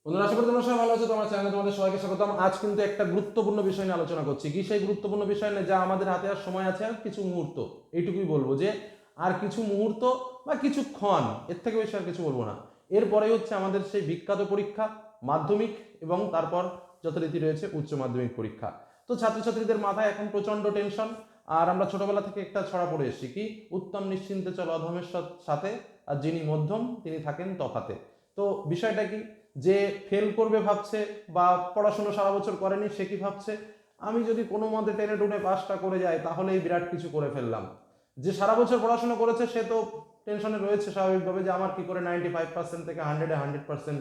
বন্ধুরা, আশা করি তোমরা সবাই ভালো আছো। তোমার চ্যানেলে তোমাদের সবাইকে স্বাগতম। আজ কিন্তু একটা গুরুত্বপূর্ণ বিষয় নিয়ে আলোচনা করছি। কি সেই গুরুত্বপূর্ণ বিষয় নিয়ে? যা আমাদের হাতে আর সময় আছে আর কিছু মুহূর্ত, এইটুকুই বলবো যে আর কিছু মুহূর্ত বা কিছুক্ষণ, এর থেকে বেশি আর কিছু বলবো না। এরপরে হচ্ছে আমাদের সেই বিখ্যাত পরীক্ষা, মাধ্যমিক, এবং তারপর যথারীতি রয়েছে উচ্চ মাধ্যমিক পরীক্ষা। তো ছাত্রছাত্রীদের মাথায় এখন প্রচন্ড টেনশন। আর আমরা ছোটবেলা থেকে একটা ছড়া পড়ে এসেছি, কি উত্তম নিশ্চিন্তে চল অধমের সাথে, আর যিনি মধ্যম তিনি থাকেন তফাতে। তো বিষয়টা কি, যে ফেল করবে ভাবছে বা পড়াশোনা সারা বছর করেনি সে কি ভাবছে, আমি যদি কোনো মতে টেনে টুনে পাসটা করে যাই তাহলেই বিরাট কিছু করে ফেললাম। যে সারা বছর পড়াশোনা করেছে সে তো টেনশনে রয়েছে স্বাভাবিকভাবে, যে আমার কি করে 95% থেকে 100%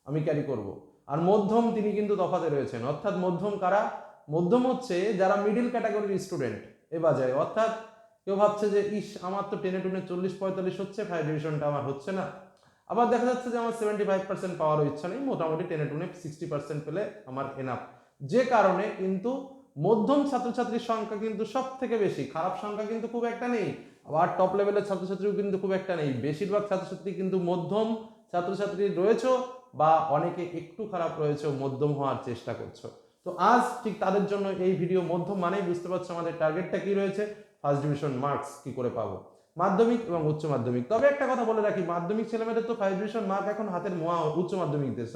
আমি ক্যারি করব। আর মধ্যম তিনি কিন্তু তফাতে রয়েছেন। অর্থাৎ মধ্যম কারা? মধ্যম হচ্ছে যারা মিডিল ক্যাটাগরির স্টুডেন্ট এ বাজায়। অর্থাৎ কেউ ভাবছে যে ইস, আমার তো টেনে টুনে 40-45 হচ্ছে, 5 ডিভিশনটা আমার হচ্ছে না। আবার দেখা যাচ্ছে যে আমার 75% পাওয়ারও ইচ্ছা নেই, মোটামুটি টেনে টুনে 60% পেলে আমার এনাফ। যে কারণে কিন্তু মধ্যম ছাত্রছাত্রীর সংখ্যা কিন্তু সব থেকে বেশি, খারাপ সংখ্যা কিন্তু খুব একটা নেই। আবার টপ লেভেলের ছাত্রছাত্রীও কিন্তু খুব একটা নেই। বেশিরভাগ ছাত্রছাত্রী কিন্তু মধ্যম ছাত্রছাত্রী রয়েছে, বা অনেকে একটু খারাপ রয়েছে, মধ্যম হওয়ার চেষ্টা করছো। তো আজ ঠিক তাদের জন্য এই ভিডিও। মধ্যম মানেই বুঝতে পারছো আমাদের টার্গেটটা কি রয়েছে, ফার্স্ট ডিভিশন মার্কস কি করে পাবো মাধ্যমিক এবং উচ্চ মাধ্যমিক। তবে একটা কথা বলে রাখি, মাধ্যমিক ছেলেমেয়েদের তো ফার্স্ট ডিভিশন মার্ক এখন হাতের মোয়া, উচ্চ মাধ্যমিকদের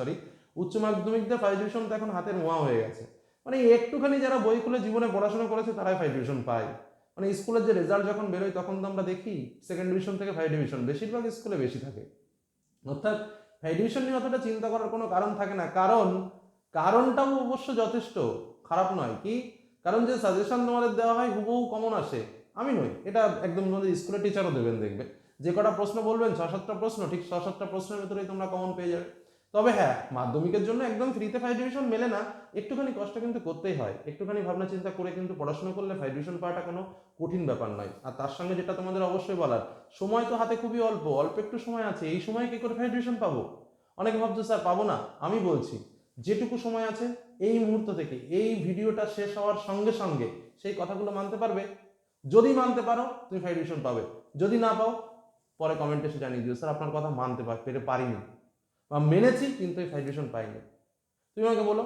উচ্চ মাধ্যমিকদের ফার্স্ট ডিভিশন তো এখন হাতের মোয়া হয়ে গেছে। মানে একটুখানি যারা বই খুলে জীবনে পড়াশোনা করেছে তারাই ফার্স্ট ডিভিশন পায়। মানে স্কুলের যে রেজাল্ট যখন বেরোয় তখন তো আমরা দেখি সেকেন্ড ডিভিশন থেকে ফার্স্ট ডিভিশন বেশিরভাগ স্কুলে বেশি থাকে। অর্থাৎ ফার্স্ট ডিভিশন নিয়ে অতটা চিন্তা করার কোনো কারণ থাকে না। কারণটাও অবশ্য যথেষ্ট খারাপ নয়। কি কারণ? যে সাজেশন তোমাদের দেওয়া হয় হুবহু কমন আসে। আমি নই, এটা একদম তোমাদের স্কুলের টিচারও দেবেন, দেখবে যে কটা প্রশ্ন বলবেন 6-7টা প্রশ্ন, ঠিক 6-7টা প্রশ্নের ভেতরেই তোমরা কমন পেয়ে যাবে। তবে হ্যাঁ, মাধ্যমিকের জন্য একদম ফ্রিতে ফার্স্ট ডিভিশন মেলে না, একটুখানি কষ্ট কিন্তু করতেই হয়। একটুখানি ভাবনা চিন্তা করে কিন্তু পড়াশোনা করলে ফার্স্ট ডিভিশন পাওয়াটা কোনো কঠিন ব্যাপার নয়। আর তার সঙ্গে যেটা তোমাদের অবশ্যই বলার, সময় তো হাতে খুবই অল্প, অল্প একটু সময় আছে। এই সময় কি করে ফার্স্ট ডিভিশন পাবো? অনেকে ভাবছো স্যার পাবো না। আমি বলছি, যেটুকু সময় আছে এই মুহূর্ত থেকে এই ভিডিওটা শেষ হওয়ার সঙ্গে সঙ্গে সেই কথাগুলো মানতে পারবে। যদি মানতে পারো তুমি ফার্স্ট ডিভিশন পাবে, যদি না পাও পরে কমেন্টে এসে জানিয়ে দিও স্যার আপনার কথা মানতে পেরে পারিনি, বা মেনেছি কিন্তু এই ফার্স্ট ডিভিশন পাইনি। তুমি আমাকে বলো,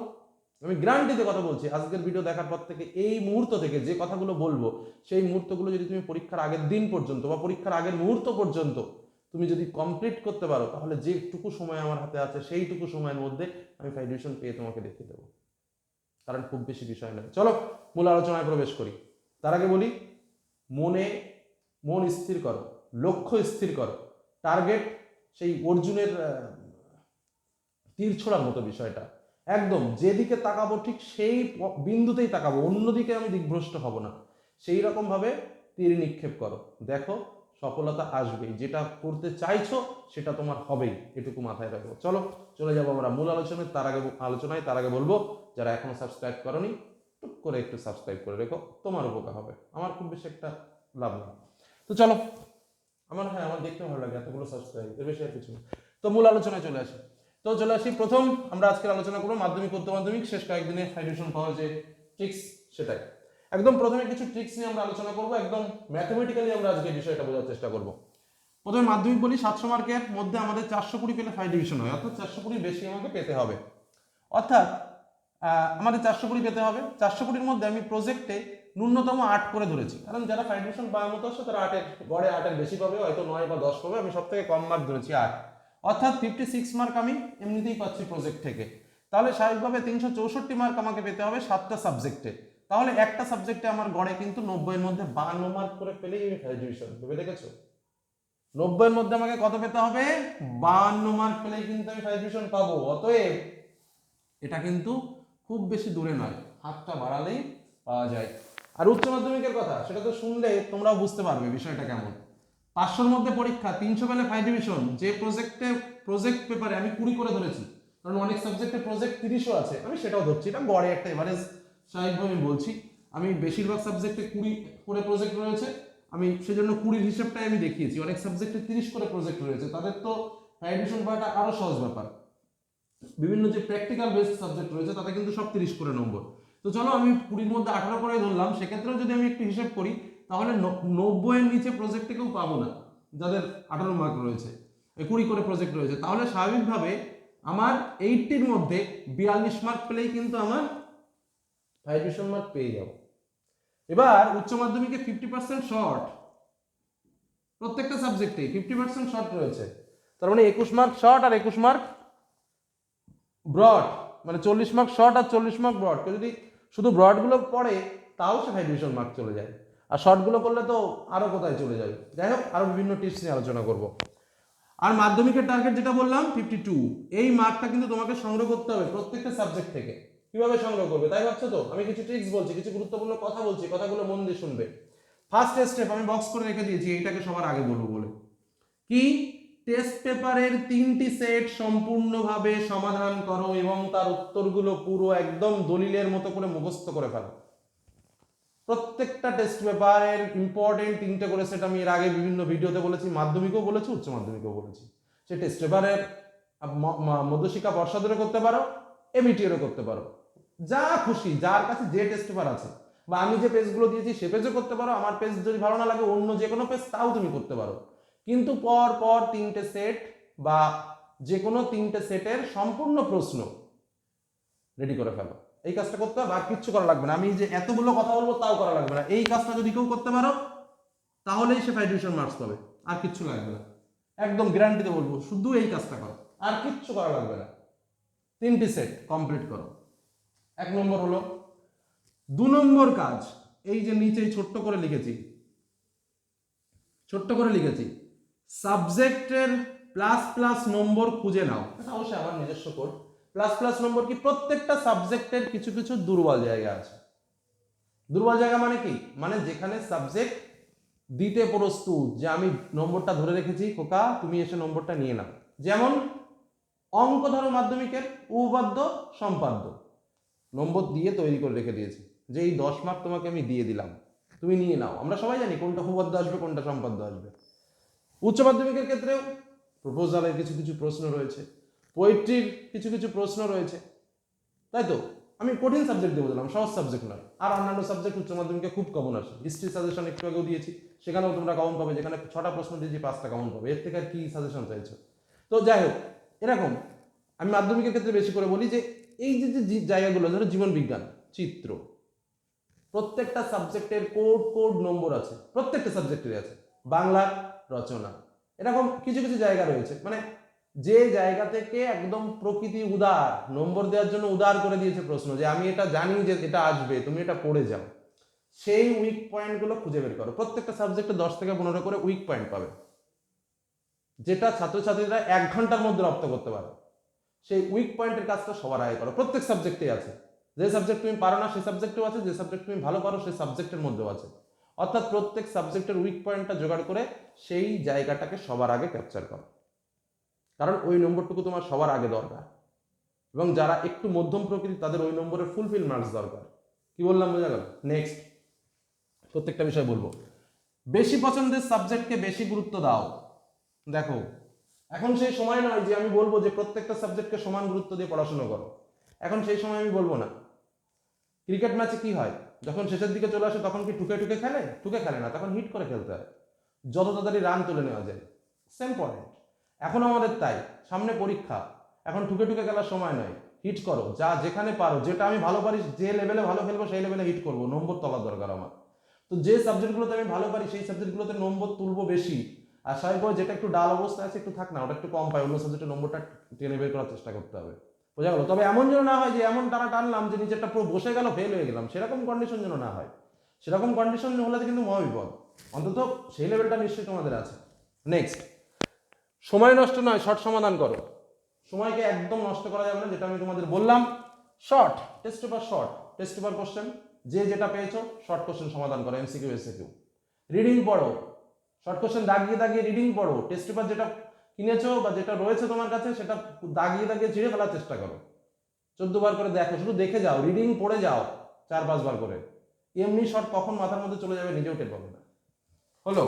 আমি গ্যারান্টিতে কথা বলছি, আজকের ভিডিও দেখার পর থেকে এই মুহূর্ত থেকে যে কথাগুলো বলবো সেই মুহূর্তগুলো যদি তুমি পরীক্ষার আগের দিন পর্যন্ত বা পরীক্ষার আগের মুহূর্ত পর্যন্ত তুমি যদি কমপ্লিট করতে পারো, তাহলে যেটুকু সময় আমার হাতে আছে সেইটুকু সময়ের মধ্যে আমি ফার্স্ট ডিভিশন পেয়ে তোমাকে দেখিয়ে দেবো। কারণ খুব বেশি বিষয় নয়। চলো মূল আলোচনায় প্রবেশ করি। তার আগে বলি, মনে মন স্থির করো, লক্ষ্য স্থির করো। টার্গেট সেই অর্জুনের তীর ছোড়ার মতো বিষয়টা। একদম যেদিকে তাকাবো ঠিক সেই বিন্দুতেই তাকাবো, অন্যদিকে আমি দিকভ্রষ্ট হব না। সেই রকম ভাবে তীর নিক্ষেপ করো, দেখো সফলতা আসবেই। যেটা করতে চাইছো সেটা তোমার হবেই, এটুকু মাথায় রাখবো। চলো চলে যাবো আমরা মূল আলোচনায়। তার আগে বলবো, যারা এখনো সাবস্ক্রাইব করনি টুক করে একটু সাবস্ক্রাইব করে রেখো, তোমার উপকার হবে, আমার খুব বেশি একটা লাভ নেই। তো চলো, আমার দেখতে ভালো লাগে এতগুলো সাবস্ক্রাইব, এর বেশি আর কিছু না। তো মূল আলোচনায় চলে আসি। প্রথম আমরা আজকের আলোচনা করবো মাধ্যমিক, উচ্চ মাধ্যমিক শেষ কয়েকদিনে ফার্স্ট ডিভিশন পাওয়ার যে ট্রিক্স সেটাই। একদম প্রথমে কিছু ট্রিক্স নিয়ে আমরা আলোচনা করবো, একদম ম্যাথমেটিক্যালি আমরা আজকে বিষয়টা বোঝার চেষ্টা করবো। প্রথমে মাধ্যমিক বলি, 700 মার্কের মধ্যে আমাদের 420 পেলে ফার্স্ট ডিভিশন হয়, অর্থাৎ 420 বেশি আমাকে পেতে হবে। অর্থাৎ আমাদের 420 পেতে হবে। 420-র মধ্যে আমি প্রজেক্টে ন্যূনতম 8 করে ধরেছি, কারণ যারা ফার্স্ট ডিভিশন পাওয়ার মতো আসে তারা 8-এর গড়ে 8-এর বেশি পাবে, হয়তো 9 বা 10 পাবে। আমি সব থেকে কম মার্ক ধরেছি 8, অর্থাৎ 56 মার্ক আমি এমনিতেই পাচ্ছি প্রজেক্ট থেকে। তাহলে স্বাভাবিকভাবে 364 মার্ক আমাকে পেতে হবে 7টা সাবজেক্টে। তাহলে একটা সাবজেক্টে আমার গড়ে কিন্তু 90-এর মধ্যে 52 মার্ক করে পেলেই আমি ফার্স্ট ডিভিশন। ভেবে দেখেছো? 90-এর মধ্যে আমাকে কত পেতে হবে? 52 মার্ক পেলেই কিন্তু আমি ফার্স্ট ডিভিশন পাবো। অতএব এটা কিন্তু খুব বেশি দূরে নয়, হাতটা বাড়ালেই পাওয়া যায়। আর উচ্চ মাধ্যমিকের কথা, সেটা তো শুনলে তোমরাও বুঝতে পারবে বিষয়টা কেমন। 500-র মধ্যে পরীক্ষা, 300 পেলে ফার্স্ট ডিভিশন। যে প্রজেক্ট পেপারে আমি 20 করে ধরেছি, কারণ অনেক সাবজেক্টে প্রজেক্ট 30ও আছে, আমি সেটাও ধরছি। এটা গড়ে একটা এভারেজ স্বাভাবিকভাবে বলছি। আমি বেশিরভাগ সাবজেক্টে 20 করে প্রজেক্ট রয়েছে, আমি সেজন্য 20-র হিসেবটাই আমি দেখিয়েছি। অনেক সাবজেক্টে 30 করে প্রজেক্ট রয়েছে, তাদের তো ফার্স্ট ডিভিশন পাওয়াটা আরো সহজ ব্যাপার। বিভিন্ন যে প্র্যাকটিক্যাল বেসড সাবজেক্ট রয়েছে তাতে কিন্তু সব 30 করে নম্বর। তো চলো আমি 20-র মধ্যে 18 করে ধরলাম। সেক্ষেত্রেও যদি আমি একটু হিসেব করি, তাহলে 90-এর নিচে প্রজেক্টে কেউ পাবো না যাদের 18 মার্ক রয়েছে, 20 করে প্রজেক্ট রয়েছে। তাহলে স্বাভাবিকভাবে আমার 80-র মধ্যে 42 মার্ক পেলেই কিন্তু আমার হাই ডিভিশন মার্ক পেয়ে যাব। এবার উচ্চ মাধ্যমিকে 50% শর্ট, প্রত্যেকটা সাবজেক্টে 50% শর্ট রয়েছে, তার মানে 21 মার্ক শর্ট আর 21 মার্ক ব্রড, মানে 40 মার্ক শর্ট আর 40 মার্ক ব্রড। কেউ যদি শুধু ব্রডগুলো পড়ে তাও সে হাই ডিভিশন মার্ক চলে যায়, আর শর্টগুলো করলে তো আরও কোথায় চলে যাবে। যাই হোক, আরও বিভিন্ন টিপস নিয়ে আলোচনা করব। আর মাধ্যমিকের টার্গেট যেটা বললাম 52, এই মার্কটা কিন্তু তোমাকে সংগ্রহ করতে হবে প্রত্যেকটা সাবজেক্ট থেকে। কিভাবে সংগ্রহ করবে তাই ভাবছো তো? আমি কিছু ট্রিক্স বলছি, কিছু গুরুত্বপূর্ণ কথা বলছি, কথাগুলো মন দিয়ে শুনবে। ফার্স্ট স্টেপ আমি বক্স করে রেখে দিয়েছি, এইটাকে সবার আগে বলবো বলে। কি? টেস্ট পেপারের 3টি সেট সম্পূর্ণভাবে সমাধান করো এবং তার উত্তরগুলো পুরো একদম দলিলের মতো করে মুখস্থ করে ফেলো। প্রত্যেকটা টেস্ট পেপারের ইম্পর্টেন্ট 3টে করে সেট আমি এর আগে বিভিন্ন ভিডিওতে বলেছি, মাধ্যমিকও বলেছি, উচ্চ মাধ্যমিকও বলেছি। সে টেস্ট পেপারের মধ্যশিক্ষা পর্ষদেরও করতে পারো, এমইটিরও করতে পারো, যা খুশি, যার কাছে যে টেস্ট পেপার আছে, বা আমি যে পেজগুলো দিয়েছি সে পেজও করতে পারো, আমার পেজ যদি ভালো না লাগে অন্য যে কোনো পেজ তাও তুমি করতে পারো। কিন্তু পর পর 3টে সেট বা যে কোনো 3টে সেটের সম্পূর্ণ প্রশ্ন রেডি করে ফেলো। এই কাজটা করতে হবে, আর কিচ্ছু করা লাগবে না। আমি যে এতগুলো কথা বলবো তাও করা লাগবে না। এই কাজটা যদি কেউ করতে পারো তাহলেই সে 5 ডিভিশন মার্কস পাবে, আর কিচ্ছু লাগবে না। একদম গ্যারান্টিতে বলবো, শুধু এই কাজটা করো, আর কিচ্ছু করা লাগবে না। 3টি সেট কমপ্লিট করো। 1 নম্বর হলো। 2 নম্বর কাজ, এই যে নিচেই ছোট্ট করে লিখেছি, সাবজেক্টের প্লাস প্লাস নম্বর খুঁজে নাও। এটা অবশ্যই আমার নিজস্ব কোড। প্লাস প্লাস নম্বর কি? প্রত্যেকটা সাবজেক্টের কিছু কিছু দুর্বল জায়গা আছে। দুর্বল জায়গা মানে কি? মানে যেখানে সাবজেক্ট দিতে প্রস্তুত যে আমি নম্বরটা ধরে রেখেছি খোকা, তুমি এসে নম্বরটা নিয়ে নাও। যেমন অঙ্ক ধরো মাধ্যমিকের, উপপাদ্য সম্পাদ্য নম্বর দিয়ে তৈরি করে রেখে দিয়েছি যে এই 10 মার্ক তোমাকে আমি দিয়ে দিলাম, তুমি নিয়ে নাও। আমরা সবাই জানি কোনটা উপপাদ্য আসবে, কোনটা সম্পাদ্য আসবে। উচ্চ মাধ্যমিকের ক্ষেত্রেও প্রপোজালের কিছু কিছু প্রশ্ন রয়েছে, পোয়েট্রির কিছু কিছু প্রশ্ন রয়েছে, তাই তো? আমি কঠিন সাবজেক্ট দিয়ে বললাম, সহজ সাবজেক্ট নয়। আর অন্যান্য সাবজেক্ট উচ্চ মাধ্যমিকে খুব কমন আসে। হিস্ট্রি সাজেশন একটু আগেও দিয়েছি, সেখানেও তোমরা কমন পাবে, যেখানে 6টা প্রশ্ন দিয়েছি 5টা কমন পাবে। এর থেকে আর কি সাজেশন চাইছো? তো যাই হোক, এরকম আমি মাধ্যমিকের ক্ষেত্রে বেশি করে বলি যে এই যে যে জায়গাগুলো, ধরো জীবন বিজ্ঞান, চিত্র, প্রত্যেকটা সাবজেক্টের কোড নম্বর আছে, প্রত্যেকটা সাবজেক্টের আছে। বাংলার রচনা, এরকম কিছু কিছু জায়গা রয়েছে, মানে যে জায়গা থেকে একদম প্রকৃতি উদার, নম্বর দেওয়ার জন্য উদার করে দিয়েছে প্রশ্ন, যে আমি এটা জানি যে এটা আসবে, তুমি এটা পড়ে যাও। সেই উইক পয়েন্টগুলো খুঁজে বের করো। প্রত্যেকটা সাবজেক্টে 10 থেকে 15 করে উইক পয়েন্ট পাবে, যেটা ছাত্রছাত্রীরা 1 ঘন্টার মধ্যে রপ্ত করতে পারে। সেই উইক পয়েন্টের কাজটা সবার আগে করো। প্রত্যেক সাবজেক্টেই আছে। যে সাবজেক্ট তুমি পারো না সেই সাবজেক্টেও আছে, যে সাবজেক্ট তুমি ভালো পারো সেই সাবজেক্টের মধ্যেও আছে। অর্থাৎ প্রত্যেক সাবজেক্টের উইক পয়েন্টটা জোগাড় করে সেই জায়গাটাকে সবার আগে ক্যাপচার করো, কারণ ওই নম্বরটুকু তোমার সবার আগে দরকার। এবং যারা একটু মধ্যম প্রকৃতি তাদের ওই নম্বরের ফুলফিল মার্কস দরকার। কি বললাম, বোঝা গেল? নেক্সট, প্রত্যেকটা বিষয় বলবো। বেশি পছন্দের সাবজেক্টকে বেশি গুরুত্ব দাও। দেখো, এখন সেই সময় নয় যে আমি বলবো যে প্রত্যেকটা সাবজেক্টকে সমান গুরুত্ব দিয়ে পড়াশোনা করো। এখন সেই সময় আমি বলবো না। ক্রিকেট ম্যাচে কি হয়, যখন শেষের দিকে চলে আসে তখন কি ঠুকে ঠুকে খেলে? ঠুকে খেলে না, তখন হিট করে খেলতে হয়, যত তাড়াতাড়ি রান তুলে নেওয়া যায়। সেম পয়েন্ট এখন আমাদের তাই। সামনে পরীক্ষা, এখন ঠুকে ঠুকে খেলার সময় নয়। হিট করো, যা যেখানে পারো, যেটা আমি ভালো পারি, যে লেভেলে ভালো খেলবো সেই লেভেলে হিট করবো, নম্বর তোলার দরকার আমার। তো যে সাবজেক্টগুলোতে আমি ভালো পারি সেই সাবজেক্টগুলোতে নম্বর তুলবো বেশি, আর স্বাভাবিকভাবে যেটা একটু ডাল অবস্থা আছে, একটু থাক না, ওটা একটু কম পায়, অন্য সাবজেক্টের নম্বরটা টেনে বের করার চেষ্টা করতে হবে। বোঝা গেল? তবে এমন যেন না হয় যে এমন তারা টানলাম যে নিচেরটা পুরো বসে গেল, ফেল হয়ে গেলাম, সেরকম কন্ডিশন যেন না হয়। সেরকম কন্ডিশন হলে কিন্তু মহাবিপদ। অন্তত সেই লেভেলটা নিশ্চয়ই তোমাদের আছে। নেক্সট, সময় নষ্ট নয়, শর্ট সমাধান করো। সময়কে একদম নষ্ট করা যাবে না, যেটা আমি তোমাদের বললাম। Short test paper, short test paper question, যে যেটা পেয়েছো শর্ট কোশ্চেন সমাধান করো, এমসিকিউ এসিকিউ। রিডিং পড়ো, শর্ট কোশ্চেন দাগিয়ে দাগিয়ে রিডিং পড়ো। টেস্ট পেপার যেটা কিনেছো বা যেটা রয়েছে তোমার কাছে সেটা দাগিয়ে দাগিয়ে ছিঁড়ে ফেলার চেষ্টা করো। 14 বার করে দেখো, শুধু দেখে যাও, রিডিং পড়ে যাও 4-5 বার করে। এমনি শর্ট কখন মাথার মধ্যে চলে যাবে নিজেও টের পাবে না। হলো?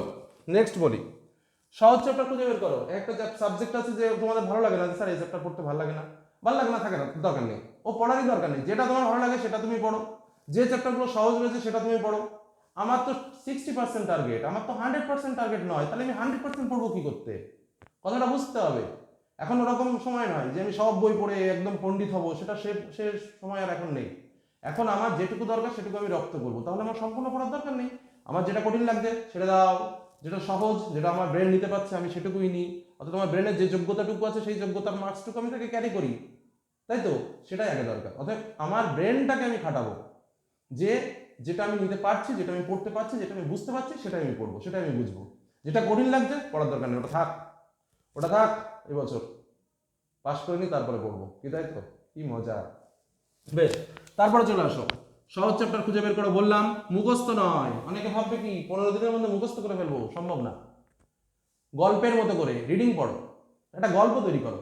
নেক্সট বলি, সহজ চ্যাপ্টার খুঁজে বের করো। একটা সাবজেক্ট আছে যে তোমাদের ভালো লাগে না, স্যার এই চ্যাপ্টার পড়তে ভালো লাগে না, থাকে না, দরকার নেই, ও পড়ারই দরকার নেই। যেটা তোমার ভালো লাগে সেটা তুমি পড়ো, যে চ্যাপ্টারগুলো সহজ রয়েছে সেটা তুমি পড়ো। আমার তো 60% টার্গেট, আমার তো 100% টার্গেট নয়, তাহলে আমি 100% পড়বো কি করতে? কথাটা বুঝতে হবে। এখন ওরকম সময় নয় যে আমি সব বই পড়ে একদম পণ্ডিত হব, সেটা সে সময় আর এখন নেই। এখন আমার যেটুকু দরকার সেটুকু আমি রপ্ত করবো, তাহলে আমার সম্পূর্ণ পড়ার দরকার নেই। আমার যেটা কঠিন লাগছে সেটা দাও, যেটা সহজ, যেটা আমার ব্রেন নিতে পারছে আমি সেটুকুই নিই, অর্থাৎ আমার ব্রেনের যে যোগ্যতাটুকু আছে সেই যোগ্যতার মার্কসটুকু আমি তাকে ক্যারি করি, তাই তো? সেটাই আগে দরকার। অর্থাৎ আমার ব্রেনটাকে আমি খাটাবো, যে যেটা আমি নিতে পারছি, যেটা আমি পড়তে পারছি, যেটা আমি বুঝতে পারছি সেটাই আমি পড়বো, সেটাই আমি বুঝবো। যেটা কঠিন লাগছে পড়ার দরকার নেই, ওটা থাক, ওটা থাক, এবছর পাস করে নি তারপরে পড়বো, কি তাই তো? কি মজা। বেশ, তারপরে চলে আসো, সহজ চ্যাপ্টার খুঁজে বের করে বললাম, মুখস্থ নয়। অনেকে ভাববে কি 15 দিনের মধ্যে মুখস্থ করে ফেলবো, সম্ভব না। গল্পের মতো করে রিডিং পড়ো, একটা গল্প তৈরি করো।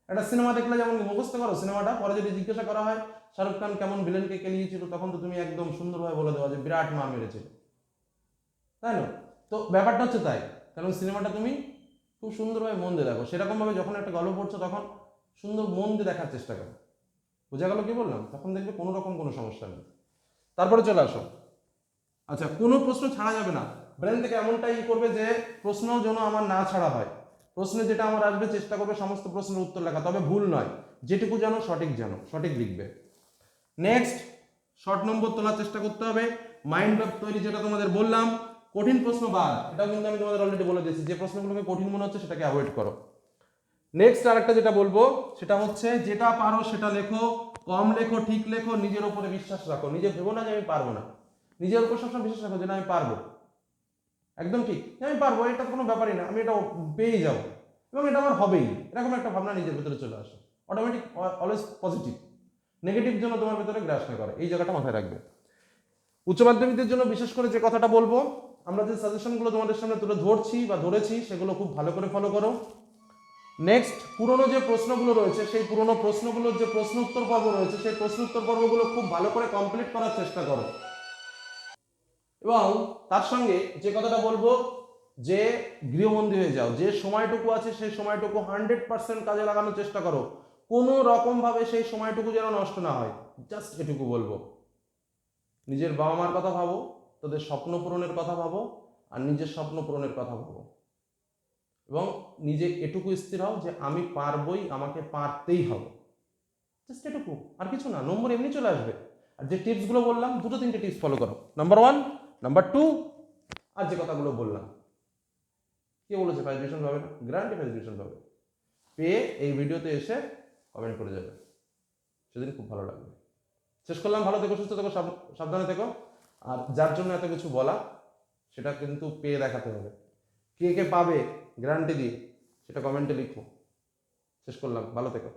একটা সিনেমা দেখলে যেমন মুখস্থ করো সিনেমাটা, পরে যদি জিজ্ঞাসা করা হয় শাহরুখ খান কেমন ভিলেনকে কেলিয়েছিল, তখন তো তুমি একদম সুন্দরভাবে বলে দেওয়া যে বিরাট মা মেরেছিল, তাই না? তো ব্যাপারটা হচ্ছে তাই, কারণ সিনেমাটা তুমি খুব সুন্দরভাবে মন দিয়ে দেখো, সেরকমভাবে যখন একটা গল্প পড়ছো তখন সুন্দর মন দিয়ে দেখার চেষ্টা করো। বোঝা গেল কি বললাম? তখন দেখবে কোনো রকম কোনো সমস্যা নেই। তারপরে চলে আসো, আচ্ছা, কোনো প্রশ্ন ছাড়া যাবে না। ব্রেন থেকে এমনটাই করবে যে প্রশ্ন যেন আমার না ছাড়া হয়, প্রশ্নে যেটা আমার আসবে চেষ্টা করবে সমস্ত প্রশ্নের উত্তর লেখা, তবে ভুল নয়, যেটুকু জানো সঠিক লিখবে। নেক্সট, শর্ট নম্বর তোলার চেষ্টা করতে হবে। মাইন্ড ম্যাপ তৈরি, যেটা তোমাদের বললাম, কঠিন প্রশ্ন বাদ, এটাও কিন্তু আমি তোমাদের অলরেডি বলে দিয়েছি, যে প্রশ্নগুলোকে কঠিন মনে হচ্ছে সেটাকে অ্যাভয়েড করো। নেক্সট আরেকটা যেটা বলবো সেটা হচ্ছে, যেটা পারো সেটা লেখো, কম লেখো, ঠিক লেখো, নিজের উপরে বিশ্বাস রাখো। নিজে ভেবো না যে আমি পারবো না, নিজের উপর সবসময় বিশ্বাস রাখো যে না আমি পারবো, একদম ঠিক, আমি পারবো, এটা কোনো ব্যাপারই না, আমি এটা পেয়ে যাবো এবং এটা আমার হবেই, এরকম একটা ভাবনা নিজের ভেতরে চলে আসে, অটোমেটিক, অলওয়েজ পজিটিভ। নেগেটিভ জন্য তোমার ভেতরে গ্রাস না করে, এই জায়গাটা মাথায় রাখবে। উচ্চ মাধ্যমিকদের জন্য বিশেষ করে যে কথাটা বলবো, আমরা যে সাজেশনগুলো তোমাদের সামনে তুলে ধরছি বা ধরেছি সেগুলো খুব ভালো করে ফলো করো। নেক্সট, পুরনো যে প্রশ্নগুলো রয়েছে সেই পুরনো প্রশ্নগুলোর যে প্রশ্ন উত্তর পর্ব রয়েছে সেই প্রশ্ন উত্তর পর্বগুলো খুব ভালো করে কমপ্লিট করার চেষ্টা করো। এবং তার সঙ্গে যে কথাটা বলবো, যে গৃহবন্দী হয়ে যাও, যে সময়টুকু আছে সেই সময়টুকু 100% কাজে লাগানোর চেষ্টা করো, কোনো রকম ভাবে সেই সময়টুকু যেন নষ্ট না হয়। জাস্ট এটুকু বলবো, নিজের বাবা মার কথা ভাবো, তাদের স্বপ্ন পূরণের কথা ভাবো, আর নিজের স্বপ্ন পূরণের কথা ভাবো, এবং নিজে এটুকু স্থির হও যে আমি পারবই, আমাকে পারতেই হবে, জাস্ট এটুকু, আর কিছু না, নম্বর এমনি চলে আসবে। আর যে টিপসগুলো বললাম, দুটো তিনটে টিপস ফলো করো, নাম্বার 1, নাম্বার 2, আর যে কথাগুলো বললাম। কে বলেছে ফার্স্ট ডিভিশন পাবে না? গ্যারান্টি ফার্স্ট ডিভিশন পাবে, পেয়ে এই ভিডিওতে এসে কমেন্ট করে যাবে, সেদিন খুব ভালো লাগবে। শেষ করলাম, ভালো থেকো, সুস্থ থেকো, সাবধানে থেকো। আর যার জন্য এত কিছু বলা, সেটা কিন্তু পেয়ে দেখাতে হবে। কে কে পাবে গ্যারান্টি দিয়ে সেটা কমেন্টে লিখো। শেষ করলাম, ভালো থেকো।